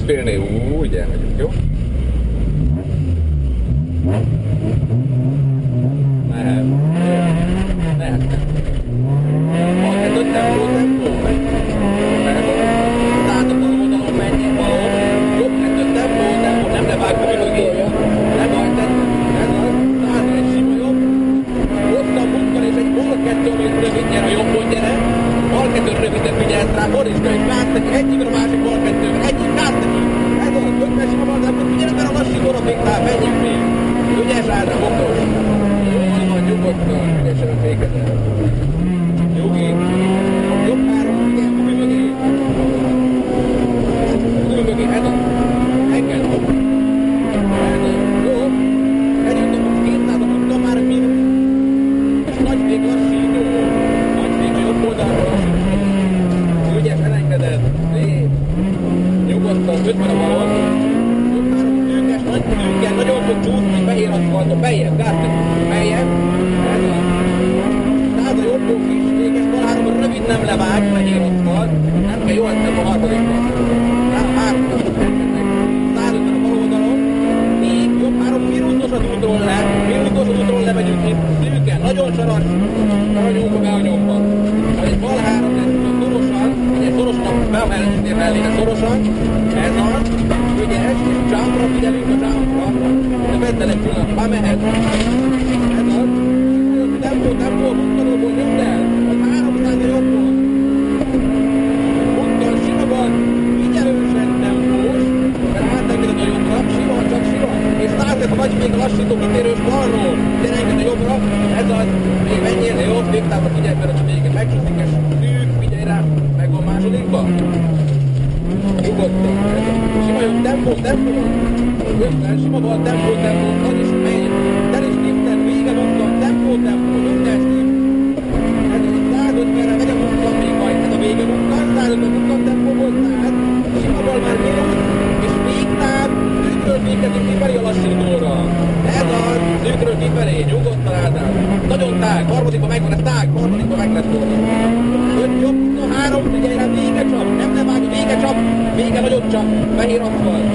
félni. Úgy elmegyünk, jó? Mehet. Majd egy tempó. Tehát a bal oldalon menjél balon. Jobb kettő tempó, nem levág a mögé. Nem baj, tehát egy sima jobb. Ott a munkkal és egy bal kettő, amit rövid, gyere a jobbon, gyere. Bal kettő rövidebb, vigyázz rá, fordítsd meg, gáz neki, egyikre a másik bal kettővel, egyik gáz neki. Ez az, ötven sima bal, de akkor figyelj ebben a lassítóra még rá, menjünk még. Ügyes rá, de okos. Jól van, nyugodtan, ügyesen a fékezel. Nyugi. Jobb három, figyelj, ülj mögé. Ülj mögé, ez az. Engedd. Ez az. Jó. Legyünk a kétlátok, tudom már minut. És nagy fék lassító. Nagy fék a jobb oldalra lassító. Ügyes, elengeded. Szép. Nyugodtan, 50 a balon. Jobb három, tűkes, nagy tűkkel, nagyon fog csúszni, fehér aszfalton, beljebb, gáz neki. Beljebb. Ez az. Tehát a jobbon kis véges, bal három rövid nem levág, fehér aszfalt. Nem kell, jó, nem a harmadikban. Három. 150 a bal oldalon. 4, jobb három, minutos az útról lemegyünk itt. Tűkkel, nagyon saras. Aranyóba be a nyomban. Majd egy bal három, szorosan, bemellettél mellé, de szorosan. Ez az. Ügyes, jumpra, figyelünk a jumpra. De vedd egy pillanat, már mehet. Ez az. Tempó, muttanóból nyomd el. Az 300 a jobbon. Muttan, sima van. Figyelősen tempós. Mert átengeded a jobbra. Sima, csak sima. És látod a nagy még a lassító kitérős balról. Gyere enged a jobbra. Ez az. Még menjél, jó? Végtávra figyelj, mert a vége megcsúszik, és tűk, figyelj rá. Megvan másodikba. Nyugodtan. Sima jobb, tempó. Ötven, sima van, tempó. Nagy is megy. Telis tippen, vége muttan, tempó, minden stíp. Ez az 150-re megy a muttan még majd. Ez a vége muttan, 150 muttan tempó volt, tehát sima bal már minut, és végtáv, szűkről fékezik kifelé a lassítóra. Ez az, szűkről kifelé, nyugodtan Ádám. Nagyon tág, harmadikban megvan, ez tág, harmadikban meg lett volna. 5 jobb, 3, figyelj rá, vége csap, nem levág, vége csap, vége nagyobb csap, fehér aszfalt.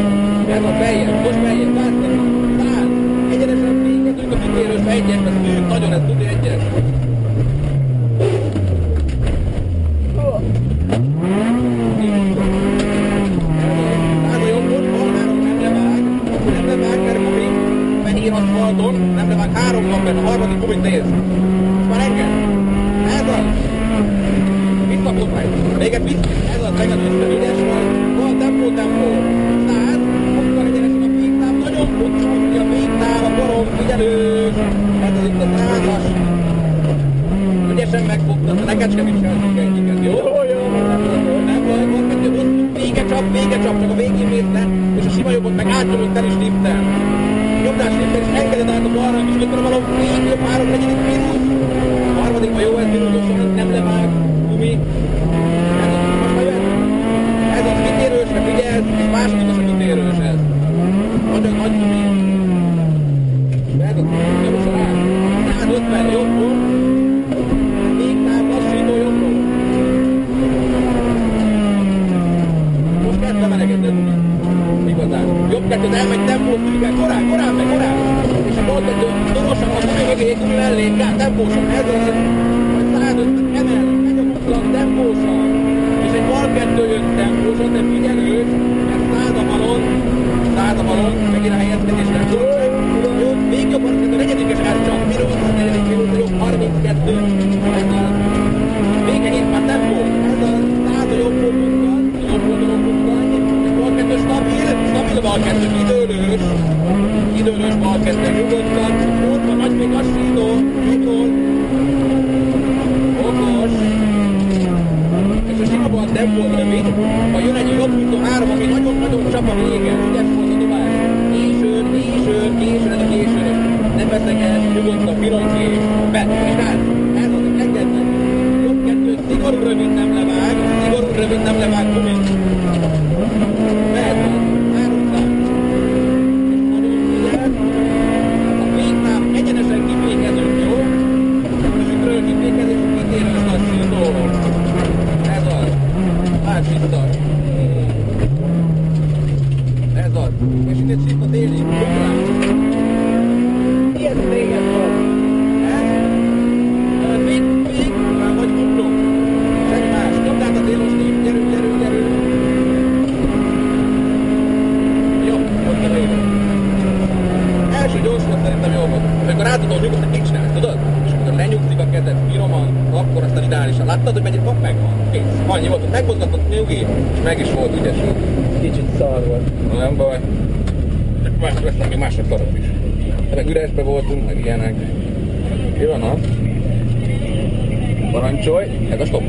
Ez a beljebb, most beljebb, gáz neki, száll, egyenesen fékezünk a kitérősbe egyet, ez szűk, nagyon, ez tudja egyet. Tehát a jobbon, bal három nem levág, mert gumi, fehér aszfalton, nem levág, 3 van benne, a harmadik gumit nézd. Már enged. Ez az. Visszakod meg. Véget visz. Ez az, megelőzted, ügyes vagy. Van tempó. Tehát, akkor egyenesen a végtáv, nagyon fog csúszni a végtáv, a borom, figyelős. Ez az itt a drágas. Ügyesen megfogtad, a nekecske viseltünk egyiket, jó? Jó. Nem baj, van kettő, vége csap, csak a végén mész le, és a sima jobbot meg átnyomod tel is tippel. Jobbnál tippel, és engeded át a balra, és ötven a balon, 4, jobb, 3, 4, minusz. A harmadikban jó, ez minutosan, nem levág, gumi. Most már jöhet. Ez az kitérősre, figyelj, és másodikos a kitérős ez. Nagyon nagy gumi. Ez az, nyomosra rá. 150, jobbon. Végtáv, lassító, jobbon. Most kezdve melegedned, gumi. Igazán. Jobb kettőt elmegy tempót, tűkkel, korán meg. És a bal kettő szorosan, a gumi mögé, gumi mellé, tempósan, ez az. Majd 150 emel, megy a mutlan, tempósan. És egy bal kettő jön tempósan, de figyelős, mert száll a balon, megint a helyezkedés nem tudod sem. Jó, végjobb 32, a negyedikes elcsap, minut, a negyedik minut, jobb 32, ez az. Vége hét már tempó, ez az, száll a jobb oldalon mutlan, és bal kettő stabil bal kettő, időlős bal kettő, nyugodtan, ott van nagy még lassító, jobbról, okos, és a sima bal tempó rövid, ha jön egy jobb úton 3, ami nagyon-nagyon csap a vége, ügyes volt a dobás, későn, ez a későn, nem veszek el, nyugodtan, pillantkés, be, és át, ez az, engednek, jobb kettő, szigorú rövid nem levág, gumi, mehet van, 300, és nagyon figyel, a végtám egyenesen kifékezünk, jó? Szűkről kifékezés, kitérős lassító, ez az, hát vissza. itt a téli ugrás. Ilyen régen van. Még, vagy ugrunk. Semmi más. Nyomd át a télosti. Gyerünk. Jó, ott a vége. Első gyorsulat szerintem jó volt. Amikor rá tudom nyugodni, mit csinálsz, tudod? És amikor lenyugtik a kezed finoman, akkor aztán ideálisan. Láttad, hogy mennyit kap meg van? Kész. Annyi volt, hogy megmozgatott nyugi, és meg is volt ügyes. Kicsit szar volt. Nem baj. Vesznek még másodszorot is. Meg üresbe voltunk, meg ilyenek. Jó, na? Parancsolj, ez a stop.